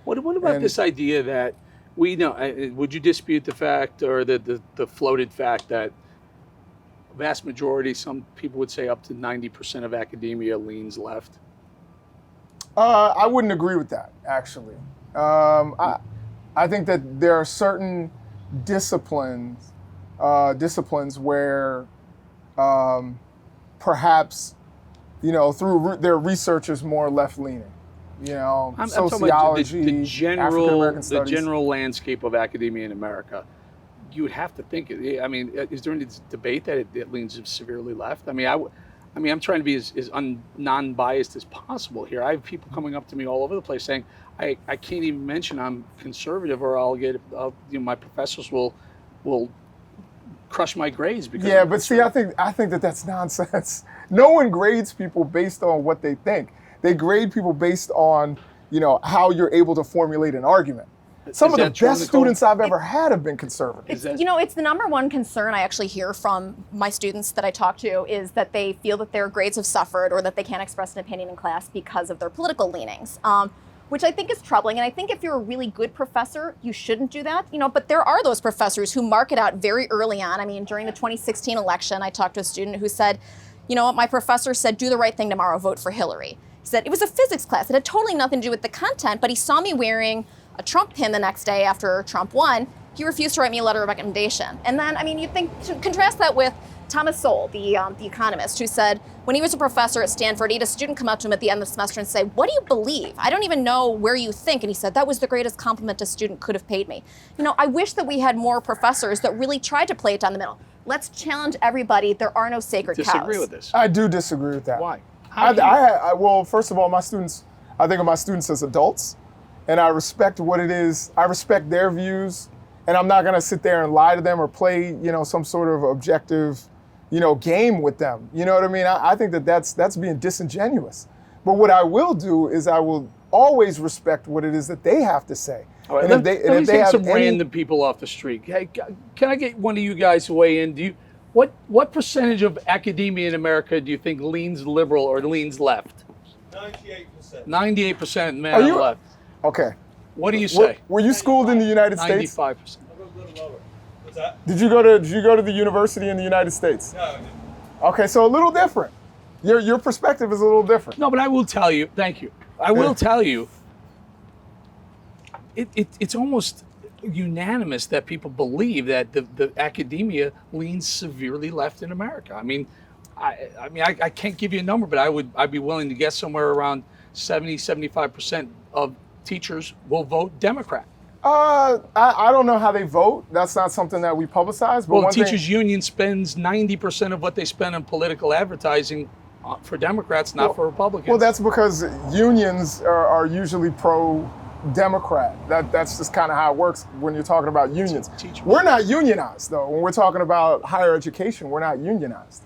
What about this idea that we know? Would you dispute the fact or the floated fact that vast majority, some people would say up to 90% of academia leans left? I wouldn't agree with that, actually. I think that there are certain disciplines where perhaps, through their research is more left-leaning. I'm Sociology, talking about African-American studies. the general landscape of academia in America. You would have to think. I mean, is there any debate that it leans severely left? I mean, I'm trying to be as non-biased as possible here. I have people coming up to me all over the place saying, I can't even mention I'm conservative, or my professors will crush my grades because. Yeah, but see, I think that that's nonsense. No one grades people based on what they think. They grade people based on, how you're able to formulate an argument. Some of the best students I've ever had have been conservative. It's the number one concern I actually hear from my students that I talk to is that they feel that their grades have suffered or that they can't express an opinion in class because of their political leanings, which I think is troubling. And I think if you're a really good professor, you shouldn't do that. But there are those professors who mark it out very early on. I mean, during the 2016 election, I talked to a student who said, my professor said, do the right thing tomorrow, vote for Hillary. He said, it was a physics class. It had totally nothing to do with the content, but he saw me wearing a Trump pin the next day after Trump won. He refused to write me a letter of recommendation. And then, you contrast that with Thomas Sowell, the economist, who said when he was a professor at Stanford, he had a student come up to him at the end of the semester and say, what do you believe? I don't even know where you think. And he said, that was the greatest compliment a student could have paid me. I wish that we had more professors that really tried to play it down the middle. Let's challenge everybody. There are no sacred cows. Disagree with this? I do disagree with that. Why? Well, first of all, I think of my students as adults, and I respect what it is. I respect their views, and I'm not going to sit there and lie to them or play, some sort of objective, game with them. You know what I mean? I think that's being disingenuous. But what I will do is I will always respect what it is that they have to say. All right, let me take some random people off the street. Hey, can I get one of you guys to weigh in? What percentage of academia in America do you think leans liberal or leans left? 98%. 98% men are left. Okay. What do you say? Were you schooled in the United States? 95%. I'll go a little lower. What's that? Did you go to the university in the United States? No, I didn't. Okay, so a little different. Your perspective is a little different. No, but I will tell you. Thank you. I will tell you. It's almost unanimous that people believe that the academia leans severely left in America. I can't give you a number, but I'd be willing to guess somewhere around 70-75% of teachers will vote Democrat. I don't know how they vote. That's not something that we publicize. But the teachers union spends 90% of what they spend on political advertising for Democrats, not for Republicans. Well, that's because unions are usually pro-Democrat. That's just kind of how it works when you're talking about unions. We're not unionized, though. When we're talking about higher education, we're not unionized.